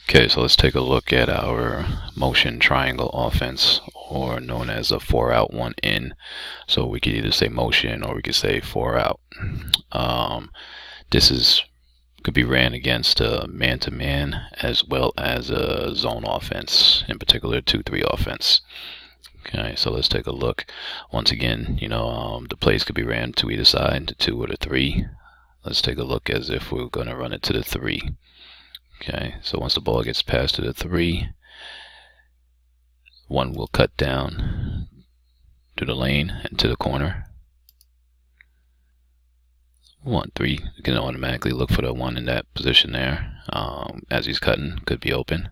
Okay, so let's take a look at our motion triangle offense, or known as a 4 out 1 in. So we could either say motion or we could say 4 out. This could be ran against a man-to-man as well as a zone offense, in particular 2-3 offense. Okay, so let's take a look. Once again, the plays could be ran to either side, the 2 or the 3. Let's take a look as if we're going to run it to the 3. Okay, so once the ball gets passed to the 3, 1 will cut down to the lane and to the corner. 3 can automatically look for the 1 in that position there. As he's cutting, could be open.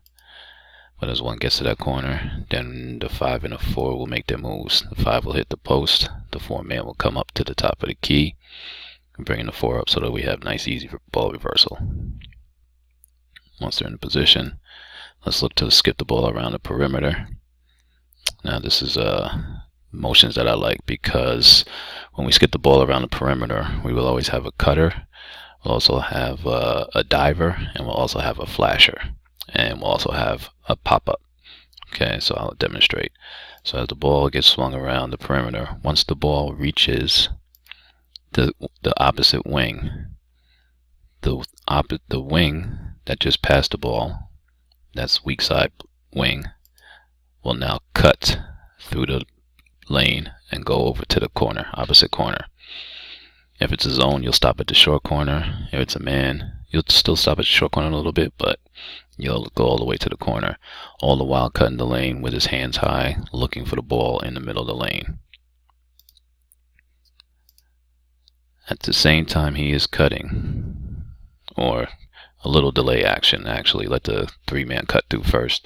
But as 1 gets to that corner, then the 5 and the 4 will make their moves. The 5 will hit the post. The 4 man will come up to the top of the key, bringing the 4 up so that we have nice, easy ball reversal. Once they're in position, let's look to skip the ball around the perimeter. Now this is motions that I like, because when we skip the ball around the perimeter, we will always have a cutter, we'll also have a diver, and we'll also have a flasher, and we'll also have a pop-up. Okay, so I'll demonstrate. So as the ball gets swung around the perimeter, once the ball reaches the opposite wing, the wing that just passed the ball, that's weak side wing, will now cut through the lane and go over to the corner, opposite corner. If it's a zone, you'll stop at the short corner. If it's a man, you'll still stop at the short corner a little bit, but you'll go all the way to the corner, all the while cutting the lane with his hands high, looking for the ball in the middle of the lane. At the same time he is cutting, or a little delay action, actually, let the 3-man cut through first.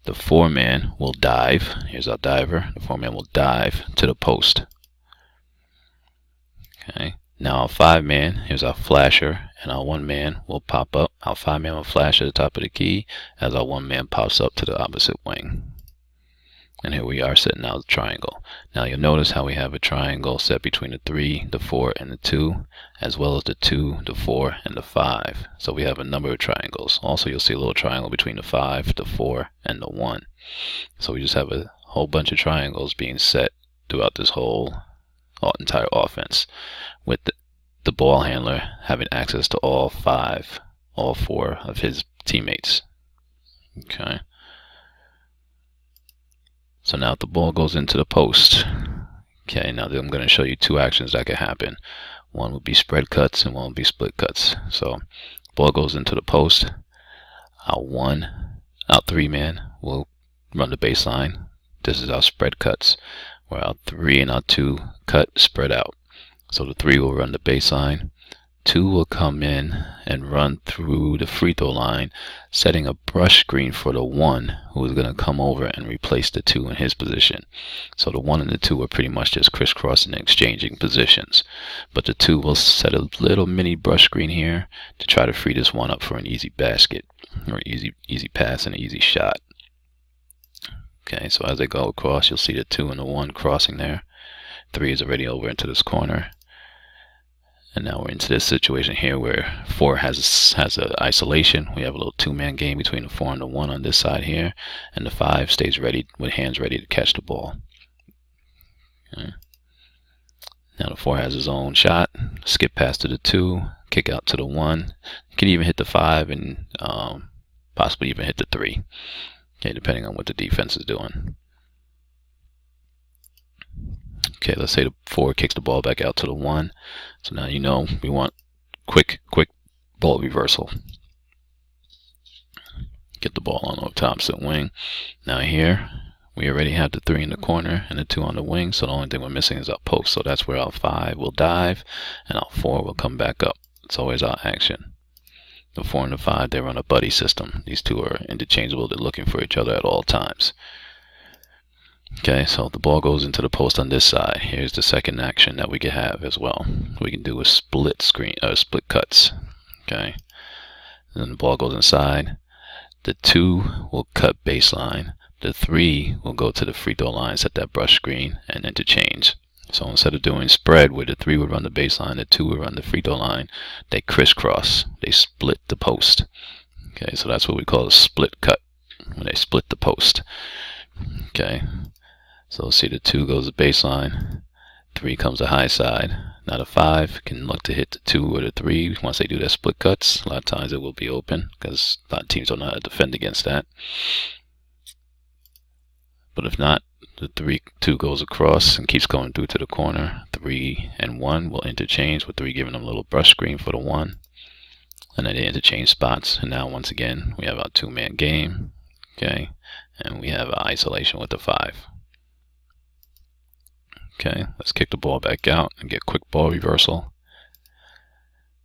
The 4-man will dive. Here's our diver. The 4-man will dive to the post. Okay. Now our 5-man, here's our flasher, and our 1-man will pop up. Our 5-man will flash at the top of the key as our 1-man pops up to the opposite wing. And here we are setting out the triangle. Now you'll notice how we have a triangle set between the 3, the 4, and the 2, as well as the 2, the 4, and the 5. So we have a number of triangles. Also, you'll see a little triangle between the 5, the 4, and the 1. So we just have a whole bunch of triangles being set throughout this whole entire offense, with the ball handler having access to all 4 of his teammates. Okay. So now if the ball goes into the post, okay, now I'm going to show you 2 actions that can happen. One would be spread cuts and one would be split cuts. So ball goes into the post, our 3-man will run the baseline. This is our spread cuts, where our 3 and our 2 cut spread out. So the 3 will run the baseline, 2 will come in and run through the free throw line, setting a brush screen for the 1 who is going to come over and replace the 2 in his position. So the 1 and the 2 are pretty much just crisscrossing and exchanging positions. But the 2 will set a little mini brush screen here to try to free this 1 up for an easy basket, or easy pass and an easy shot. Okay, so as they go across, you'll see the 2 and the 1 crossing there. 3 is already over into this corner. And now we're into this situation here where 4 has an isolation. We have a little 2-man game between the 4 and the 1 on this side here, and the 5 stays ready with hands ready to catch the ball. Okay. Now the 4 has his own shot, skip pass to the 2, kick out to the 1. You can even hit the 5 and possibly even hit the 3. Okay, depending on what the defense is doing. Okay, let's say the 4 kicks the ball back out to the 1. So now we want quick ball reversal. Get the ball on the opposite wing. Now here, we already have the 3 in the corner and the 2 on the wing, so the only thing we're missing is our post. So that's where our 5 will dive and our 4 will come back up. It's always our action. The 4 and the 5, they run a buddy system. These 2 are interchangeable. They're looking for each other at all times. Okay, so if the ball goes into the post on this side, here's the second action that we can have as well. We can do a split cuts. Okay, and then the ball goes inside. The 2 will cut baseline. The 3 will go to the free throw line, set that brush screen, and interchange. So instead of doing spread where the 3 would run the baseline, the 2 would run the free throw line, they crisscross. They split the post. Okay, so that's what we call a split cut, when they split the post. Okay, so see the 2 goes to baseline, 3 comes to high side. Now the 5 can look to hit the 2 or the 3 once they do their split cuts. A lot of times it will be open because a lot of teams don't know how to defend against that. But if not, the 2 goes across and keeps going through to the corner. 3 and 1 will interchange, with 3 giving them a little brush screen for the 1. And then they interchange spots. And now once again, we have our 2-man game. Okay, and we have our isolation with the 5. Okay, let's kick the ball back out and get quick ball reversal.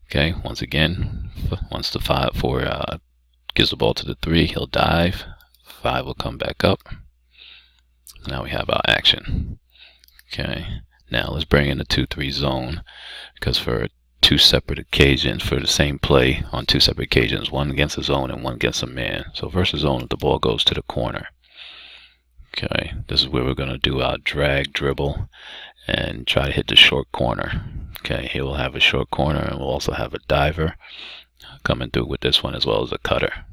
Okay, once again, once the 4 gives the ball to the 3, he'll dive. 5 will come back up. Now we have our action. Okay, now let's bring in the 2-3 zone, because for 2 separate occasions, for the same play on 2 separate occasions, one against the zone and one against a man. So versus zone, the ball goes to the corner. Okay, this is where we're going to do our drag dribble and try to hit the short corner. Okay, here we'll have a short corner, and we'll also have a diver coming through with this one, as well as a cutter.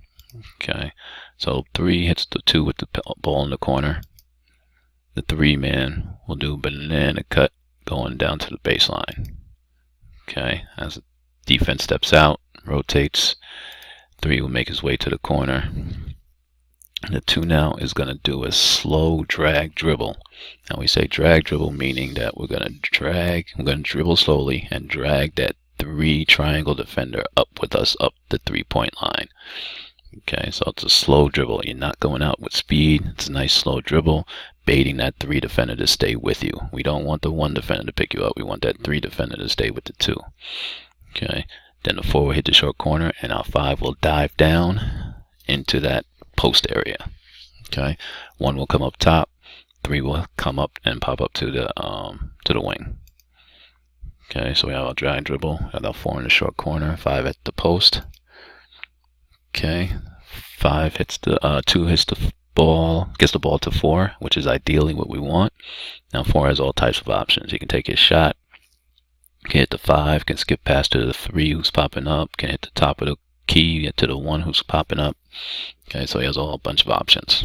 Okay, so 3 hits the 2 with the ball in the corner. The 3-man will do banana cut going down to the baseline. Okay, as the defense steps out, rotates, 3 will make his way to the corner. And the 2 now is going to do a slow drag dribble. Now we say drag dribble, meaning that we're going to dribble slowly and drag that 3 triangle defender up with us up the 3-point line. Okay, so it's a slow dribble. You're not going out with speed. It's a nice slow dribble, baiting that 3 defender to stay with you. We don't want the 1 defender to pick you up. We want that 3 defender to stay with the 2. Okay, then the 4 will hit the short corner, and our 5 will dive down into that post area. Okay, 1 will come up top, 3 will come up and pop up to the wing. Okay, so we have our drag dribble, have our 4 in the short corner, 5 at the post. Okay, 5 hits the 2 hits the ball, gets the ball to 4, which is ideally what we want. Now 4 has all types of options. He can take his shot, can hit the 5, can skip past to the 3 who's popping up, can hit the top of the key, get to the 1 who's popping up. Okay, so he has a bunch of options.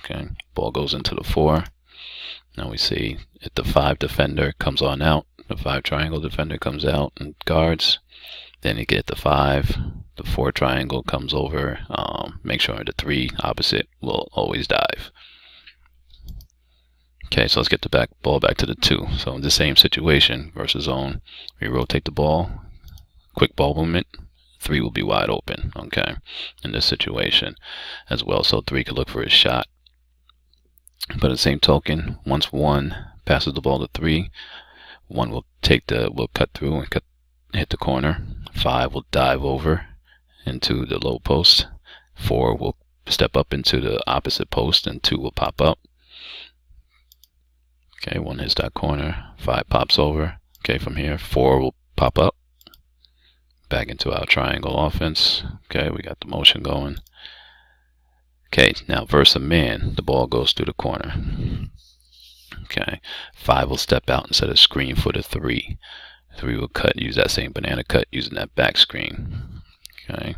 Okay, ball goes into the 4. Now we see if the 5 defender comes on out, the 5 triangle defender comes out and guards. Then you get the 5, the 4 triangle comes over. Make sure the 3 opposite will always dive. Okay, so let's get the ball back to the 2. So in the same situation versus zone, we rotate the ball, quick ball movement. 3 will be wide open. Okay, in this situation as well. So 3 could look for his shot. But at the same token, once 1 passes the ball to 3, 1 will cut through and hit the corner. 5 will dive over into the low post. 4 will step up into the opposite post, and 2 will pop up. Okay, 1 hits that corner. 5 pops over. Okay, from here, 4 will pop up back into our triangle offense. Okay, we got the motion going. Okay, now versus a man, the ball goes through the corner. Okay, 5 will step out and set a screen for the 3. 3 will use that same banana cut using that back screen. Okay,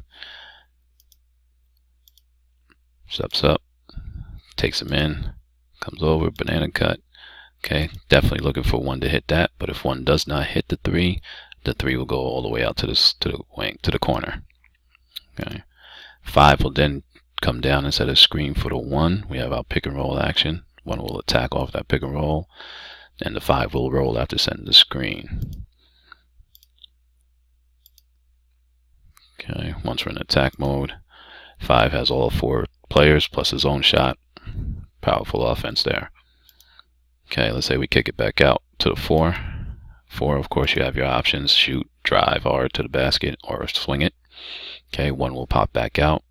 steps up, takes him in, comes over, banana cut. Okay, definitely looking for 1 to hit that, but if 1 does not hit the 3 will go all the way out to the wing, to the corner. Okay, 5 will then come down and set a screen for the 1. We have our pick and roll action. 1 will attack off that pick and roll, and the 5 will roll after setting the screen. Okay, once we're in attack mode, 5 has all 4 players plus his own shot. Powerful offense there. Okay, let's say we kick it back out to the 4. 4, of course, you have your options: shoot, drive hard to the basket, or swing it. Okay, 1 will pop back out.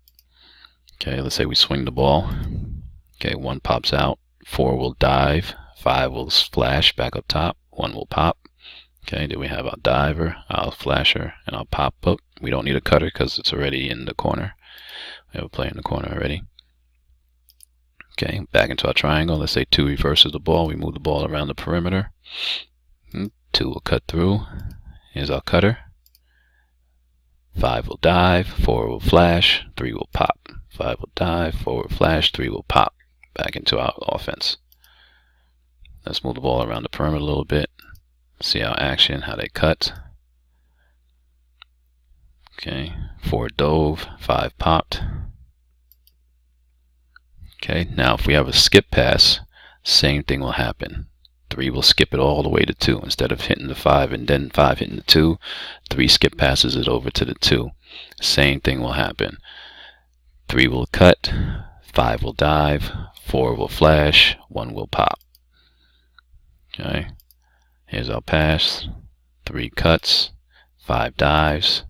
Okay, let's say we swing the ball. Okay, 1 pops out, 4 will dive, 5 will flash back up top, 1 will pop. Okay, then we have our diver, our flasher, and our pop up. We don't need a cutter because it's already in the corner. We have a player in the corner already. Okay, back into our triangle. Let's say 2 reverses the ball. We move the ball around the perimeter. 2 will cut through. Here's our cutter. 5 will dive, 4 will flash, 3 will pop. 5 will dive, 4 will flash, 3 will pop. Back into our offense. Let's move the ball around the perimeter a little bit. See our action, how they cut. Okay, 4 dove, 5 popped. Okay, now if we have a skip pass, same thing will happen. 3 will skip it all the way to 2. Instead of hitting the 5 and then 5 hitting the 2, 3 skip passes it over to the 2. Same thing will happen. 3 will cut, 5 will dive, 4 will flash, 1 will pop. Okay, here's our pass. 3 cuts, 5 dives,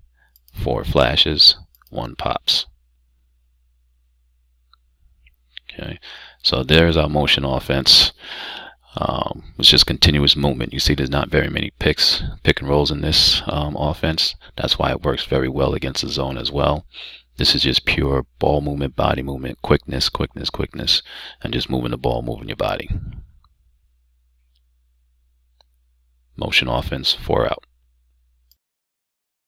4 flashes, 1 pops. Okay, so there's our motion offense. It's just continuous movement. You see there's not very many pick and rolls in this offense. That's why it works very well against the zone as well. This is just pure ball movement, body movement, quickness, quickness, quickness, and just moving the ball, moving your body. Motion offense, 4 out.